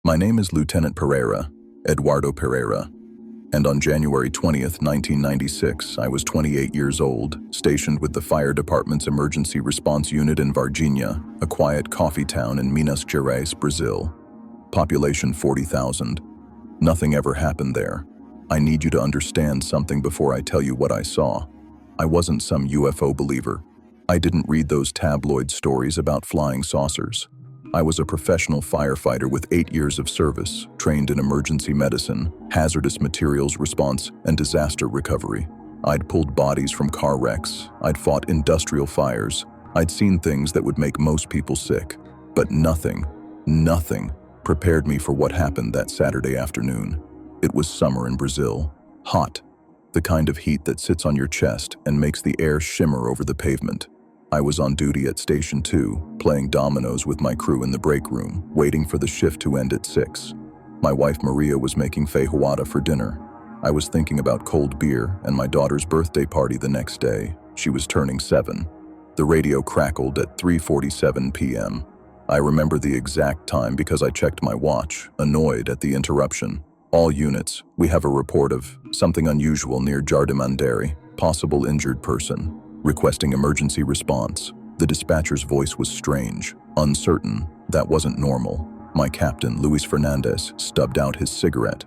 My name is Lieutenant Pereira, Eduardo Pereira, and on January 20th, 1996, I was 28 years old, stationed with the fire department's emergency response unit in Varginha, a quiet coffee town in Minas Gerais, Brazil. Population 40,000. Nothing ever happened there. I need you to understand something before I tell you what I saw. I wasn't some UFO believer. I didn't read those tabloid stories about flying saucers. I was a professional firefighter with 8 years of service, trained in emergency medicine, hazardous materials response, and disaster recovery. I'd pulled bodies from car wrecks. I'd fought industrial fires. I'd seen things that would make most people sick. But nothing prepared me for what happened that Saturday afternoon. It was summer in Brazil. Hot. The kind of heat that sits on your chest and makes the air shimmer over the pavement. I was on duty at Station 2, playing dominoes with my crew in the break room, waiting for the shift to end at 6. My wife Maria was making feijoada for dinner. I was thinking about cold beer and my daughter's birthday party the next day. She was turning 7. The radio crackled at 3:47 p.m. I remember the exact time because I checked my watch, annoyed at the interruption. All units, we have a report of something unusual near Jardimandere, possible injured person. Requesting emergency response. The dispatcher's voice was strange, uncertain. That wasn't normal. My captain, Luis Fernandez, stubbed out his cigarette.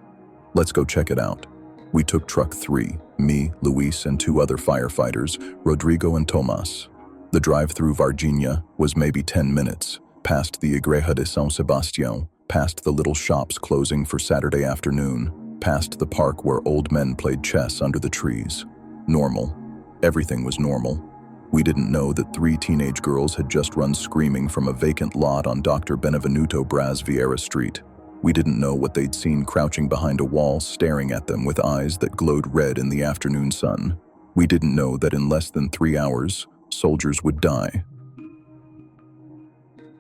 Let's go check it out. We took truck 3, me, Luis, and 2 other firefighters, Rodrigo and Tomas. The drive through Varginha was maybe 10 minutes, past the Igreja de São Sebastião, past the little shops closing for Saturday afternoon, past the park where old men played chess under the trees. Normal. Everything was normal. We didn't know that 3 teenage girls had just run screaming from a vacant lot on Dr. Benevenuto Braz Vieira Street. We didn't know what they'd seen crouching behind a wall staring at them with eyes that glowed red in the afternoon sun. We didn't know that in less than 3 hours, soldiers would die.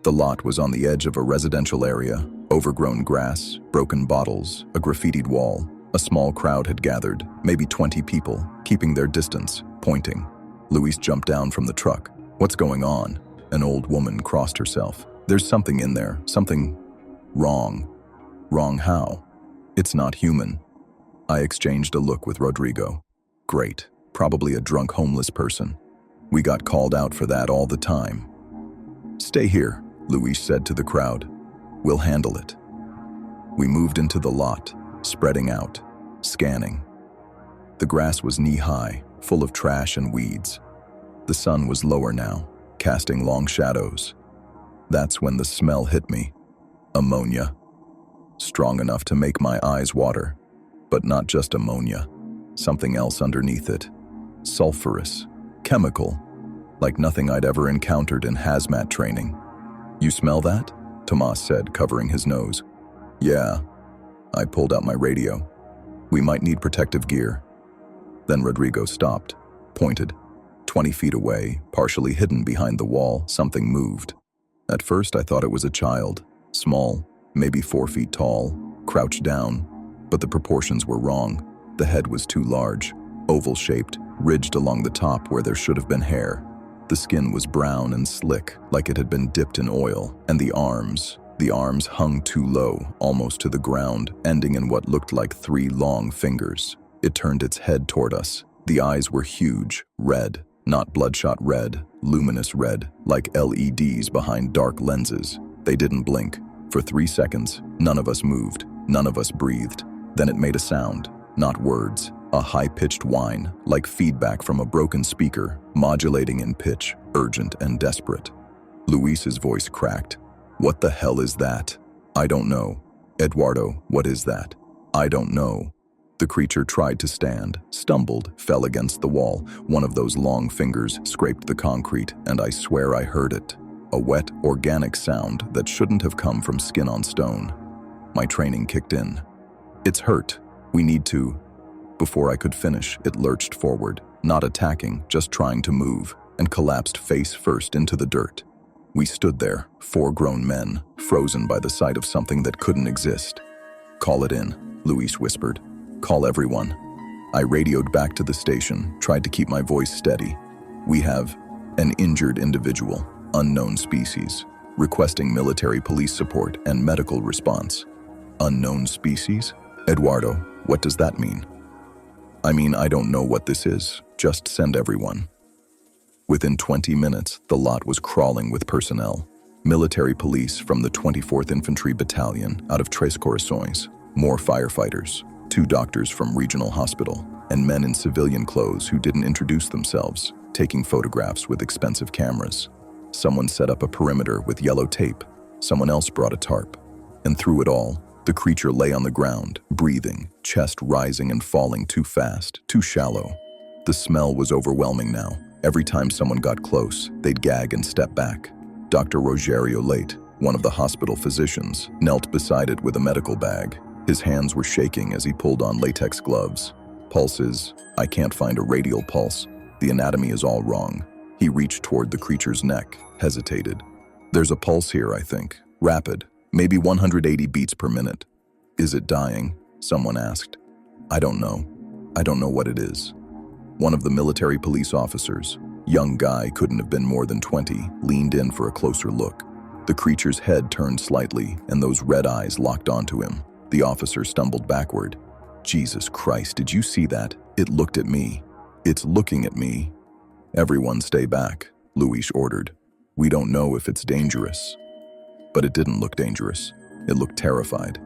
The lot was on the edge of a residential area, overgrown grass, broken bottles, a graffitied wall. A small crowd had gathered, maybe 20 people, keeping their distance, pointing. Luis jumped down from the truck. What's going on? An old woman crossed herself. There's something in there, something wrong. Wrong how? It's not human. I exchanged a look with Rodrigo. Great, probably a drunk homeless person. We got called out for that all the time. Stay here, Luis said to the crowd. We'll handle it. We moved into the lot, spreading out, scanning. The grass was knee-high, full of trash and weeds. The sun was lower now, casting long shadows. That's when the smell hit me. Ammonia. Strong enough to make my eyes water. But not just ammonia. Something else underneath it. Sulfurous. Chemical. Like nothing I'd ever encountered in hazmat training. You smell that? Tomas said, covering his nose. Yeah. I pulled out my radio. We might need protective gear. Then Rodrigo stopped, pointed. 20 feet away, partially hidden behind the wall, something moved. At first I thought it was a child, small, maybe 4 feet tall, crouched down, but the proportions were wrong. The head was too large, oval-shaped, ridged along the top where there should have been hair. The skin was brown and slick, like it had been dipped in oil, and the arms hung too low, almost to the ground, ending in what looked like 3 long fingers. It turned its head toward us. The eyes were huge, red, not bloodshot red, luminous red, like LEDs behind dark lenses. They didn't blink. For 3 seconds, none of us moved, none of us breathed. Then it made a sound, not words, a high-pitched whine, like feedback from a broken speaker, modulating in pitch, urgent and desperate. Luis's voice cracked. What the hell is that? I don't know. Eduardo, what is that? I don't know. The creature tried to stand, stumbled, fell against the wall. One of those long fingers scraped the concrete, and I swear I heard it. A wet, organic sound that shouldn't have come from skin on stone. My training kicked in. It's hurt. We need to. Before I could finish, it lurched forward, not attacking, just trying to move, and collapsed face first into the dirt. We stood there, 4 grown men, frozen by the sight of something that couldn't exist. Call it in, Luis whispered. Call everyone. I radioed back to the station, tried to keep my voice steady. We have an injured individual, unknown species, requesting military police support and medical response. Unknown species? Eduardo, what does that mean? I mean, I don't know what this is. Just send everyone. Within 20 minutes, the lot was crawling with personnel. Military police from the 24th Infantry Battalion out of Tres Corazones, more firefighters, 2 doctors from regional hospital, and men in civilian clothes who didn't introduce themselves, taking photographs with expensive cameras. Someone set up a perimeter with yellow tape. Someone else brought a tarp. And through it all, the creature lay on the ground, breathing, chest rising and falling too fast, too shallow. The smell was overwhelming now. Every time someone got close, they'd gag and step back. Dr. Rogerio Late, one of the hospital physicians, knelt beside it with a medical bag. His hands were shaking as he pulled on latex gloves. Pulses, I can't find a radial pulse. The anatomy is all wrong. He reached toward the creature's neck, hesitated. There's a pulse here, I think. Rapid, maybe 180 beats per minute. Is it dying? Someone asked. I don't know. I don't know what it is. One of the military police officers, young guy couldn't have been more than 20, leaned in for a closer look. The creature's head turned slightly, and those red eyes locked onto him. The officer stumbled backward. Jesus Christ, did you see that? It looked at me. It's looking at me. Everyone stay back, Luis ordered. We don't know if it's dangerous. But it didn't look dangerous. It looked terrified.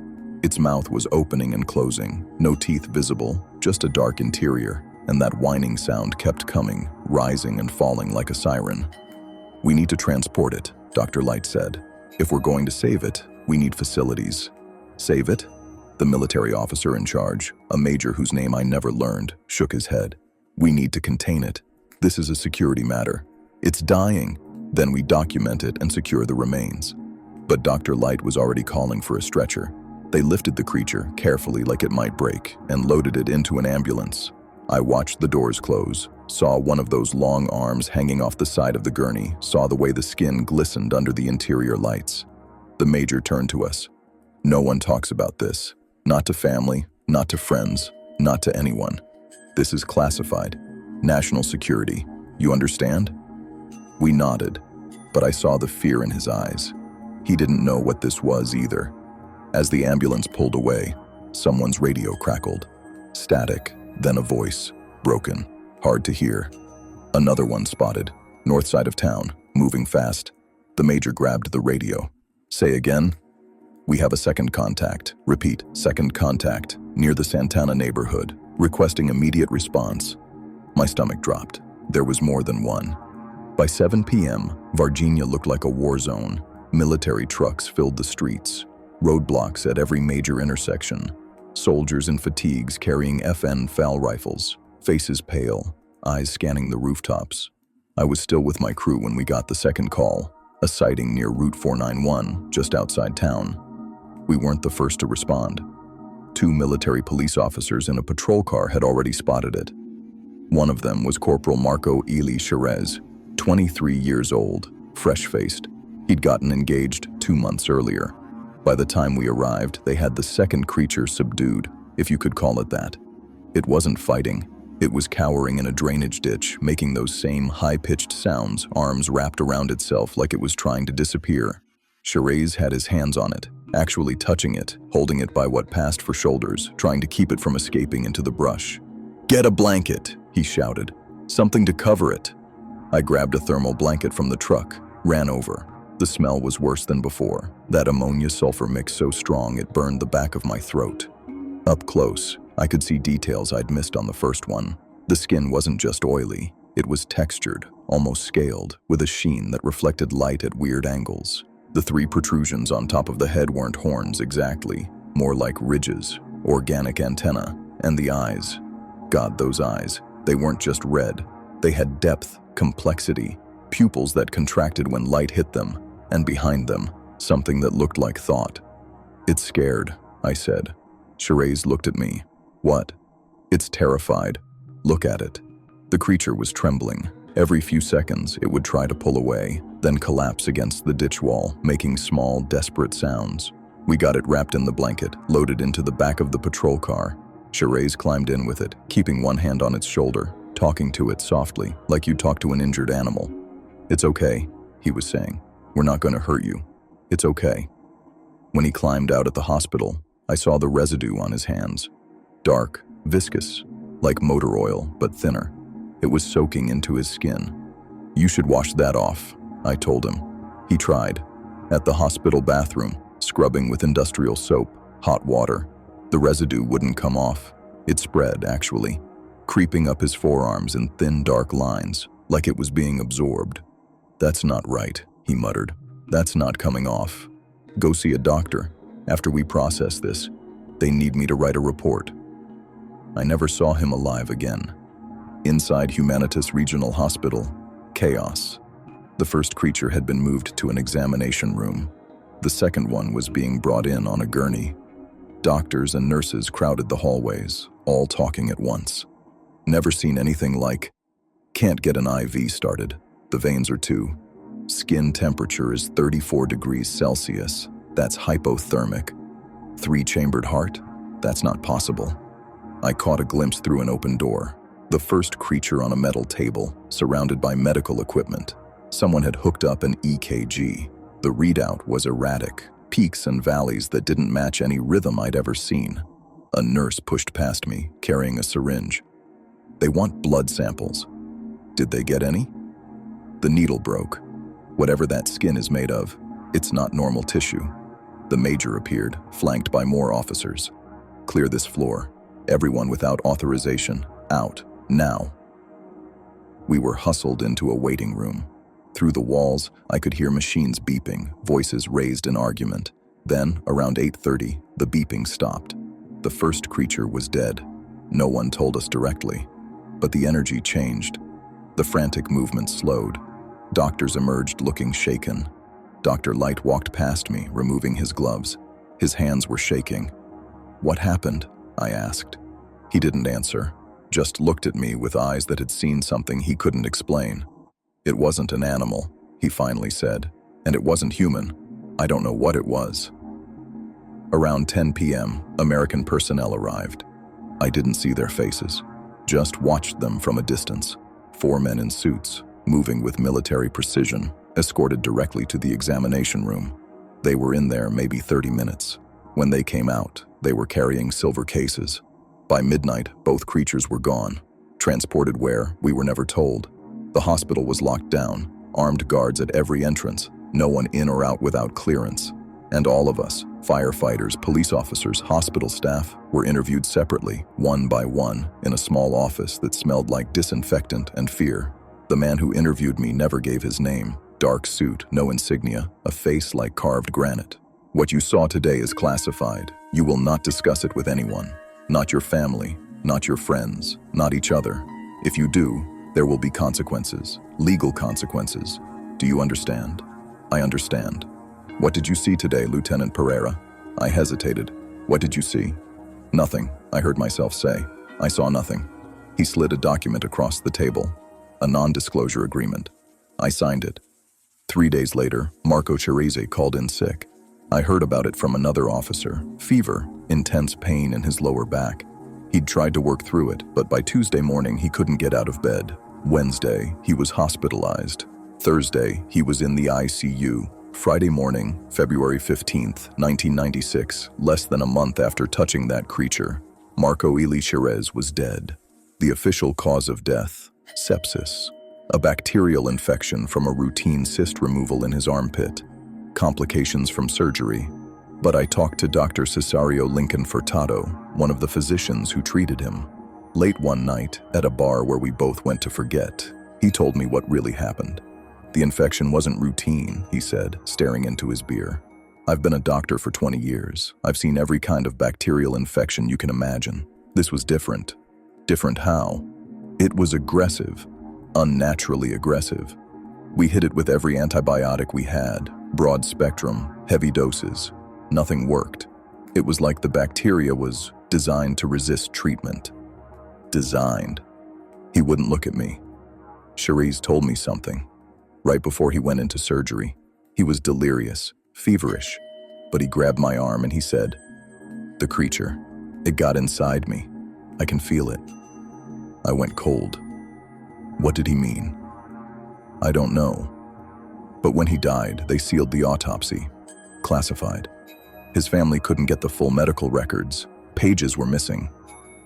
Its mouth was opening and closing, no teeth visible, just a dark interior, and that whining sound kept coming, rising and falling like a siren. We need to transport it, Dr. Light said. If we're going to save it, we need facilities. Save it? The military officer in charge, a major whose name I never learned, shook his head. We need to contain it. This is a security matter. It's dying. Then we document it and secure the remains. But Dr. Light was already calling for a stretcher. They lifted the creature, carefully like it might break, and loaded it into an ambulance. I watched the doors close, saw one of those long arms hanging off the side of the gurney, saw the way the skin glistened under the interior lights. The major turned to us. No one talks about this. Not to family, not to friends, not to anyone. This is classified. National security. You understand? We nodded, but I saw the fear in his eyes. He didn't know what this was either. As the ambulance pulled away, someone's radio crackled. Static, then a voice, broken, hard to hear. Another one spotted, north side of town, moving fast. The major grabbed the radio. Say again? We have a second contact. Repeat, second contact, near the Santana neighborhood, requesting immediate response. My stomach dropped. There was more than one. By 7 p.m., Varginha looked like a war zone. Military trucks filled the streets. Roadblocks at every major intersection. Soldiers in fatigues carrying FN FAL rifles. Faces pale, eyes scanning the rooftops. I was still with my crew when we got the second call. A sighting near Route 491, just outside town. We weren't the first to respond. 2 military police officers in a patrol car had already spotted it. One of them was Corporal Marco Eli Chereze, 23 years old, fresh-faced. He'd gotten engaged 2 months earlier. By the time we arrived, they had the second creature subdued, if you could call it that. It wasn't fighting. It was cowering in a drainage ditch, making those same high-pitched sounds, arms wrapped around itself like it was trying to disappear. Chereze had his hands on it, actually touching it, holding it by what passed for shoulders, trying to keep it from escaping into the brush. "Get a blanket," he shouted. "Something to cover it." I grabbed a thermal blanket from the truck, ran over. The smell was worse than before, that ammonia-sulfur mix so strong it burned the back of my throat. Up close, I could see details I'd missed on the first one. The skin wasn't just oily, it was textured, almost scaled, with a sheen that reflected light at weird angles. The 3 protrusions on top of the head weren't horns exactly, more like ridges, organic antenna, and the eyes. God, those eyes, they weren't just red. They had depth, complexity, pupils that contracted when light hit them, and behind them, something that looked like thought. "It's scared," I said. Chereze looked at me. "What?" "It's terrified. Look at it." The creature was trembling. Every few seconds, it would try to pull away, then collapse against the ditch wall, making small, desperate sounds. We got it wrapped in the blanket, loaded into the back of the patrol car. Chereze climbed in with it, keeping one hand on its shoulder, talking to it softly, like you'd talk to an injured animal. "It's okay," he was saying. "We're not going to hurt you. It's okay." When he climbed out at the hospital, I saw the residue on his hands. Dark, viscous, like motor oil, but thinner. It was soaking into his skin. "You should wash that off," I told him. He tried. At the hospital bathroom, scrubbing with industrial soap, hot water. The residue wouldn't come off. It spread, actually, creeping up his forearms in thin, dark lines, like it was being absorbed. "That's not right," he muttered. "That's not coming off. Go see a doctor. After we process this, they need me to write a report." I never saw him alive again. Inside Humanitas Regional Hospital, chaos. The first creature had been moved to an examination room. The second one was being brought in on a gurney. Doctors and nurses crowded the hallways, all talking at once. "Never seen anything like. Can't get an IV started. The veins are too. Skin temperature is 34 degrees Celsius. That's hypothermic. 3-chambered heart? That's not possible." I caught a glimpse through an open door. The first creature on a metal table, surrounded by medical equipment. Someone had hooked up an EKG. The readout was erratic, peaks and valleys that didn't match any rhythm I'd ever seen. A nurse pushed past me, carrying a syringe. "They want blood samples." Did they get any? The needle broke. Whatever that skin is made of, it's not normal tissue. The major appeared, flanked by more officers. "Clear this floor. Everyone without authorization, out, now." We were hustled into a waiting room. Through the walls, I could hear machines beeping, voices raised in argument. Then, around 8:30, the beeping stopped. The first creature was dead. No one told us directly. But the energy changed. The frantic movement slowed. Doctors emerged looking shaken. Dr. Light walked past me, removing his gloves. His hands were shaking. "What happened?" I asked. He didn't answer, just looked at me with eyes that had seen something he couldn't explain. "It wasn't an animal," he finally said, "and it wasn't human. I don't know what it was." Around 10 p.m., American personnel arrived. I didn't see their faces, just watched them from a distance. 4 men in suits, moving with military precision, escorted directly to the examination room. They were in there maybe 30 minutes. When they came out, they were carrying silver cases. By midnight, both creatures were gone. Transported where, we were never told. The hospital was locked down, armed guards at every entrance, no one in or out without clearance. And all of us, firefighters, police officers, hospital staff, were interviewed separately, one by one, in a small office that smelled like disinfectant and fear. The man who interviewed me never gave his name. Dark suit, no insignia, a face like carved granite. "What you saw today is classified. You will not discuss it with anyone. Not your family, not your friends, not each other. If you do, there will be consequences, legal consequences. Do you understand?" "I understand." "What did you see today, Lieutenant Pereira?" I hesitated. "What did you see?" "Nothing," I heard myself say. "I saw nothing." He slid a document across the table. A non-disclosure agreement. I signed it. 3 days later, Marco Chereze called in sick. I heard about it from another officer. Fever, intense pain in his lower back. He'd tried to work through it, but by Tuesday morning he couldn't get out of bed. Wednesday, he was hospitalized. Thursday, he was in the ICU. Friday morning, February 15th, 1996, less than a month after touching that creature, Marco Eli Chereze was dead. The official cause of death, sepsis, a bacterial infection from a routine cyst removal in his armpit, complications from surgery. But I talked to Dr. Cesario Lincoln Furtado, one of the physicians who treated him. Late one night, at a bar where we both went to forget, he told me what really happened. "The infection wasn't routine," he said, staring into his beer. "I've been a doctor for 20 years. I've seen every kind of bacterial infection you can imagine. This was different. Different how? It was aggressive, unnaturally aggressive. We hit it with every antibiotic we had, broad spectrum, heavy doses. Nothing worked. It was like the bacteria was designed to resist treatment. Designed." He wouldn't look at me. Chereze told me something. Right before he went into surgery, he was delirious, feverish, but he grabbed my arm and he said, "The creature, it got inside me. I can feel it." I went cold. What did he mean? I don't know. But when he died, they sealed the autopsy. Classified. His family couldn't get the full medical records. Pages were missing.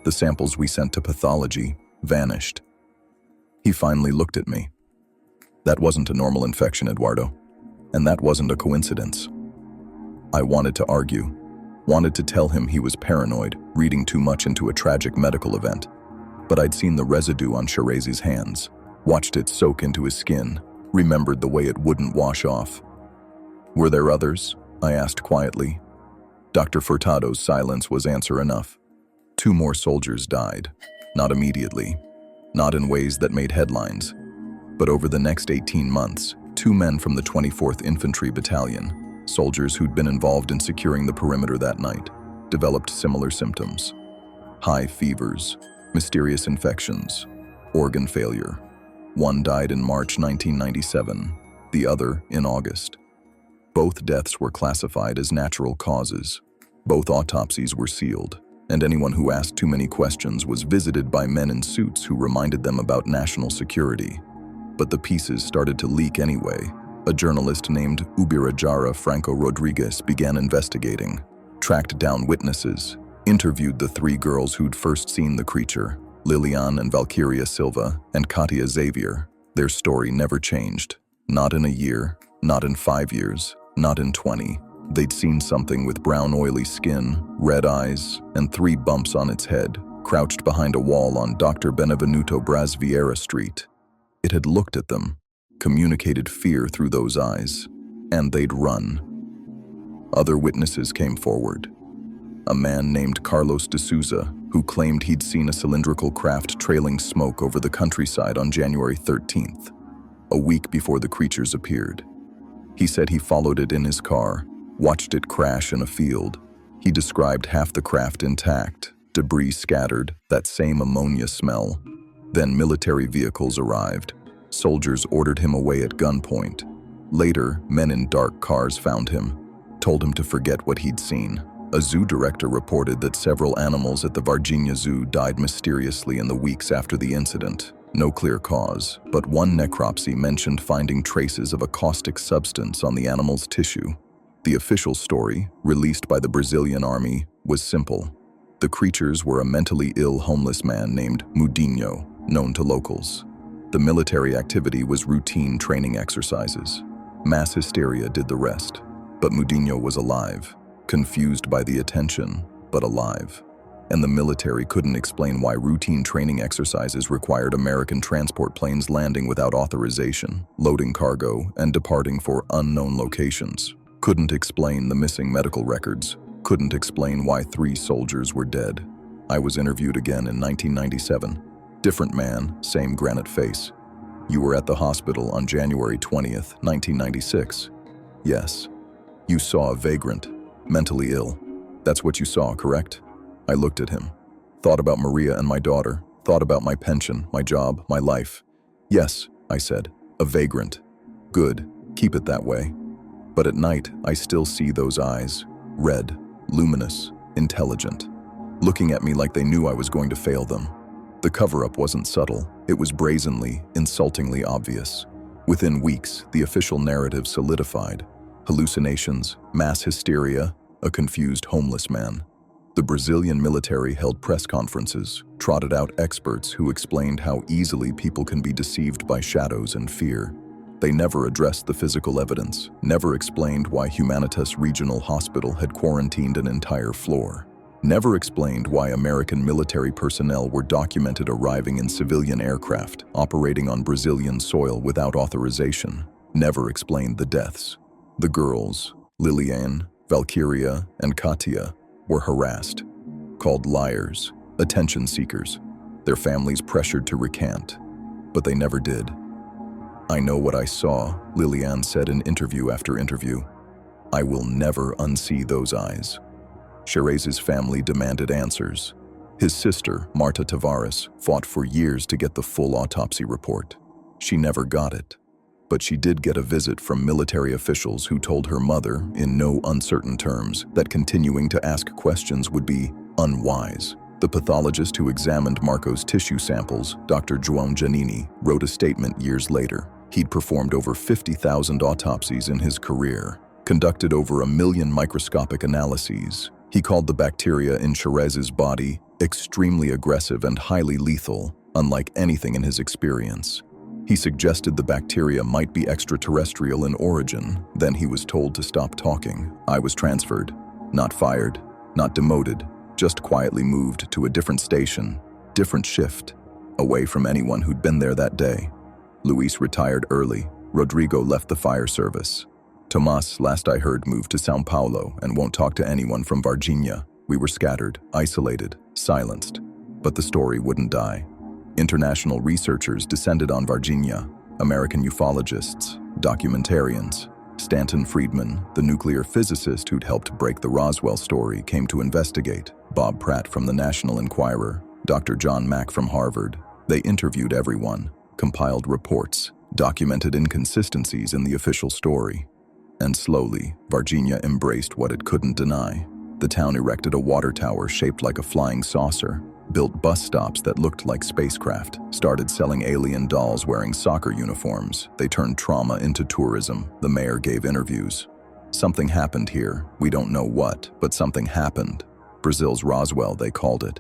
The samples we sent to pathology vanished. He finally looked at me. That wasn't a normal infection, Eduardo. And that wasn't a coincidence. I wanted to argue, wanted to tell him he was paranoid, reading too much into a tragic medical event. But I'd seen the residue on Chereze's hands, watched it soak into his skin, remembered the way it wouldn't wash off. Were there others? I asked quietly. Dr. Furtado's silence was answer enough. 2 more soldiers died. Not immediately. Not in ways that made headlines. But over the next 18 months, 2 men from the 24th Infantry Battalion, soldiers who'd been involved in securing the perimeter that night, developed similar symptoms. High fevers, mysterious infections, organ failure. One died in March 1997, the other in August. Both deaths were classified as natural causes. Both autopsies were sealed, and anyone who asked too many questions was visited by men in suits who reminded them about national security. But the pieces started to leak anyway. A journalist named Ubirajara Franco Rodriguez began investigating, tracked down witnesses, interviewed the 3 girls who'd first seen the creature, Lilian and Valkyria Silva and Katia Xavier. Their story never changed. Not in a year, not in 5 years, not in 20. They'd seen something with brown oily skin, red eyes, and 3 bumps on its head, crouched behind a wall on Dr. Benevenuto Braz Vieira Street. It had looked at them, communicated fear through those eyes, and they'd run. Other witnesses came forward. A man named Carlos de Souza, who claimed he'd seen a cylindrical craft trailing smoke over the countryside on January 13th, a week before the creatures appeared. He said he followed it in his car, watched it crash in a field. He described half the craft intact, debris scattered, that same ammonia smell. Then military vehicles arrived. Soldiers ordered him away at gunpoint. Later, men in dark cars found him, told him to forget what he'd seen. A zoo director reported that several animals at the Varginha Zoo died mysteriously in the weeks after the incident. No clear cause, but one necropsy mentioned finding traces of a caustic substance on the animal's tissue. The official story, released by the Brazilian army, was simple. The creatures were a mentally ill homeless man named Mudinho, known to locals. The military activity was routine training exercises. Mass hysteria did the rest. But Mudinho was alive, confused by the attention, but alive. And the military couldn't explain why routine training exercises required American transport planes landing without authorization, loading cargo, and departing for unknown locations. Couldn't explain the missing medical records. Couldn't explain why 3 soldiers were dead. I was interviewed again in 1997. Different man, same granite face. You were at the hospital on January 20th, 1996. Yes. You saw a vagrant, mentally ill. That's what you saw, correct? I looked at him. Thought about Maria and my daughter. Thought about my pension, my job, my life. Yes, I said. A vagrant. Good. Keep it that way. But at night, I still see those eyes. Red, luminous, intelligent. Looking at me like they knew I was going to fail them. The cover-up wasn't subtle. It was brazenly, insultingly obvious. Within weeks, the official narrative solidified. Hallucinations, mass hysteria, a confused homeless man. The Brazilian military held press conferences, trotted out experts who explained how easily people can be deceived by shadows and fear. They never addressed the physical evidence, never explained why Humanitas Regional Hospital had quarantined an entire floor, never explained why American military personnel were documented arriving in civilian aircraft, operating on Brazilian soil without authorization, never explained the deaths. The girls, Lilian, Valkyria, and Katia, were harassed, called liars, attention seekers, their families pressured to recant, but they never did. I know what I saw, Lilian said in interview after interview. I will never unsee those eyes. Chereze's family demanded answers. His sister, Marta Tavares, fought for years to get the full autopsy report. She never got it. But she did get a visit from military officials who told her mother, in no uncertain terms, that continuing to ask questions would be unwise. The pathologist who examined Marco's tissue samples, Dr. João Giannini, wrote a statement years later. He'd performed over 50,000 autopsies in his career. conducted over 1 million microscopic analyses. He called the bacteria in Chereze's body extremely aggressive and highly lethal, unlike anything in his experience. He suggested the bacteria might be extraterrestrial in origin. Then he was told to stop talking. I was transferred, not fired, not demoted, just quietly moved to a different station, different shift, away from anyone who'd been there that day. Luis retired early. Rodrigo left the fire service. Tomas, last I heard, moved to São Paulo and won't talk to anyone from Varginha. We were scattered, isolated, silenced. But the story wouldn't die. International researchers descended on Varginha, American ufologists, documentarians. Stanton Friedman, the nuclear physicist who'd helped break the Roswell story, came to investigate. Bob Pratt from the National Enquirer, Dr. John Mack from Harvard. They interviewed everyone, compiled reports, documented inconsistencies in the official story. And slowly, Varginha embraced what it couldn't deny. The town erected a water tower shaped like a flying saucer, built bus stops that looked like spacecraft, started selling alien dolls wearing soccer uniforms. They turned trauma into tourism. The mayor gave interviews. Something happened here. We don't know what, but something happened. Brazil's Roswell, they called it.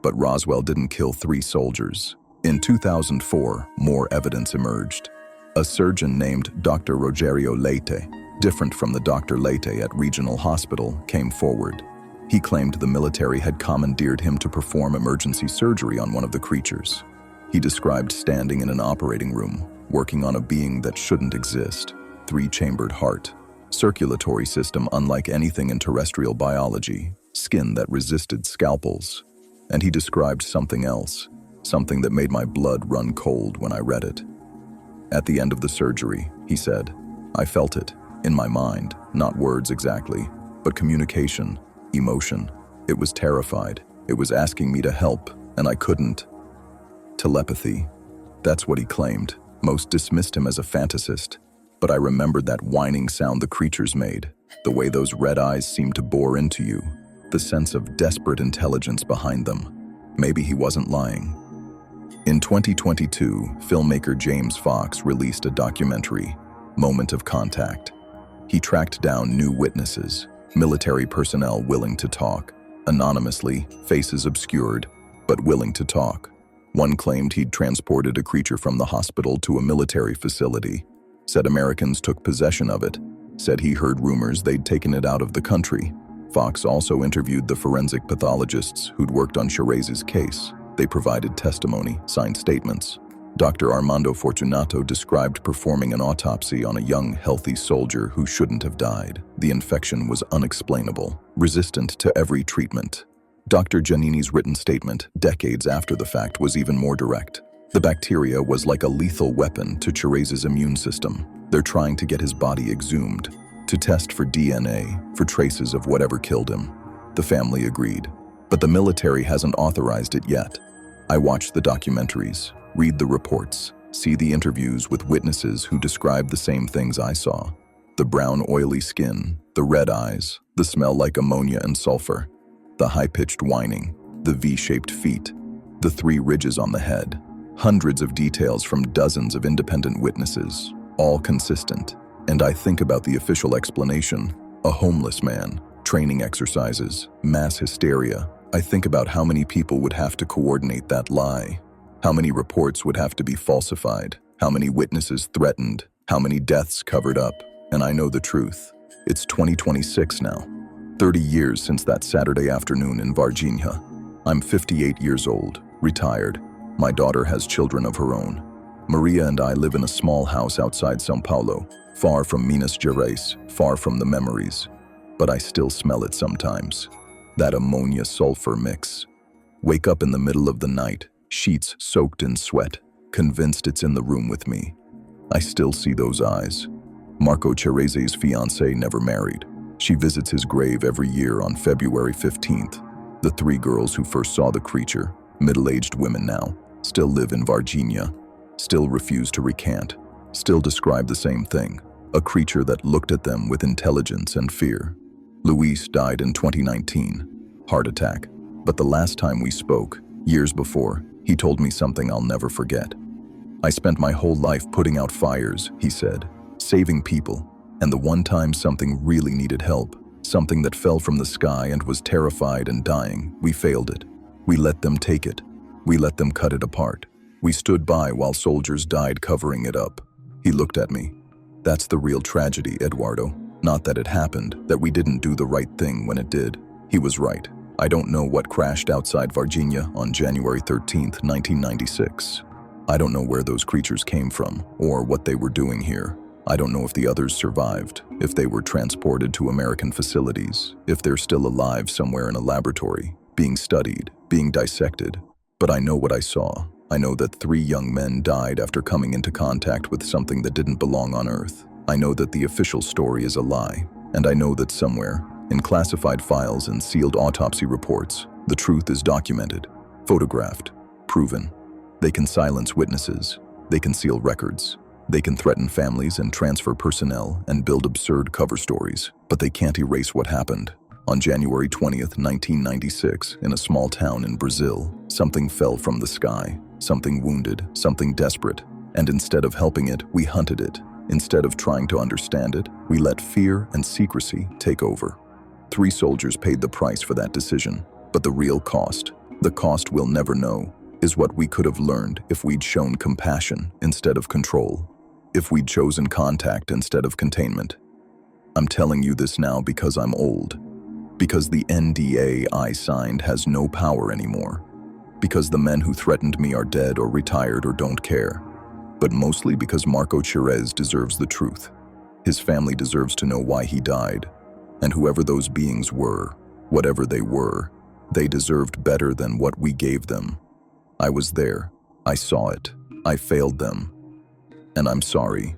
But Roswell didn't kill 3 soldiers. In 2004, more evidence emerged. A surgeon named Dr. Rogério Leite, different from the Dr. Leite at Regional Hospital, came forward. He claimed the military had commandeered him to perform emergency surgery on one of the creatures. He described standing in an operating room, working on a being that shouldn't exist, 3-chambered heart, circulatory system unlike anything in terrestrial biology, skin that resisted scalpels. And he described something else, something that made my blood run cold when I read it. At the end of the surgery, he said, I felt it, in my mind, not words exactly, but communication, emotion. It was terrified. It was asking me to help, and I couldn't. Telepathy. That's what he claimed. Most dismissed him as a fantasist. But I remembered that whining sound the creatures made, the way those red eyes seemed to bore into you, the sense of desperate intelligence behind them. Maybe he wasn't lying. In 2022, filmmaker James Fox released a documentary, Moment of Contact. He tracked down new witnesses, military personnel willing to talk, anonymously, faces obscured, but willing to talk. One claimed he'd transported a creature from the hospital to a military facility, said Americans took possession of it, said he heard rumors they'd taken it out of the country. Fox also interviewed the forensic pathologists who'd worked on Chereze's case. They provided testimony, signed statements. Dr. Armando Fortunato described performing an autopsy on a young, healthy soldier who shouldn't have died. The infection was unexplainable, resistant to every treatment. Dr. Giannini's written statement, decades after the fact, was even more direct. The bacteria was like a lethal weapon to Chereze's immune system. They're trying to get his body exhumed, to test for DNA, for traces of whatever killed him. The family agreed, but the military hasn't authorized it yet. I watched the documentaries, read the reports, see the interviews with witnesses who describe the same things I saw. The brown oily skin, the red eyes, the smell like ammonia and sulfur, the high-pitched whining, the V-shaped feet, the 3 ridges on the head. Hundreds of details from dozens of independent witnesses, all consistent. And I think about the official explanation, a homeless man, training exercises, mass hysteria. I think about how many people would have to coordinate that lie, how many reports would have to be falsified, how many witnesses threatened, how many deaths covered up. And I know the truth. It's 2026 now, 30 years since that Saturday afternoon in Varginha. I'm 58 years old, retired. My daughter has children of her own. Maria and I live in a small house outside São Paulo, far from Minas Gerais, far from the memories. But I still smell it sometimes. That ammonia-sulfur mix. Wake up in the middle of the night, sheets soaked in sweat, convinced it's in the room with me. I still see those eyes. Marco Chereze's fiancée never married. She visits his grave every year on February 15th. The 3 girls who first saw the creature, middle-aged women now, still live in Varginha, still refuse to recant, still describe the same thing, a creature that looked at them with intelligence and fear. Luis died in 2019, heart attack. But the last time we spoke, years before, he told me something I'll never forget. I spent my whole life putting out fires, he said, saving people, And the one time something really needed help, something that fell from the sky and was terrified and dying, we failed it. We let them take it. We let them cut it apart. We stood by while soldiers died covering it up. He looked at me. That's the real tragedy, Eduardo. Not that it happened, that we didn't do the right thing when it did. He was right. I don't know what crashed outside Varginha on January 13th, 1996. I don't know where those creatures came from or what they were doing here. I don't know if the others survived, if they were transported to American facilities, if they're still alive somewhere in a laboratory, being studied, being dissected. But I know what I saw. I know that 3 young men died after coming into contact with something that didn't belong on Earth. I know that the official story is a lie, and I know that somewhere, in classified files and sealed autopsy reports, the truth is documented, photographed, proven. They can silence witnesses, they can seal records, they can threaten families and transfer personnel and build absurd cover stories, but they can't erase what happened. On January 20th, 1996, in a small town in Brazil, something fell from the sky, something wounded, something desperate, and instead of helping it, we hunted it. Instead of trying to understand it, we let fear and secrecy take over. 3 soldiers paid the price for that decision, but the real cost, the cost we'll never know, is what we could have learned if we'd shown compassion instead of control, if we'd chosen contact instead of containment. I'm telling you this now because I'm old, because the NDA I signed has no power anymore, because the men who threatened me are dead or retired or don't care, but mostly because Marco Chereze deserves the truth. His family deserves to know why he died, and whoever those beings were, whatever they were, they deserved better than what we gave them. I was there. I saw it. I failed them. And I'm sorry.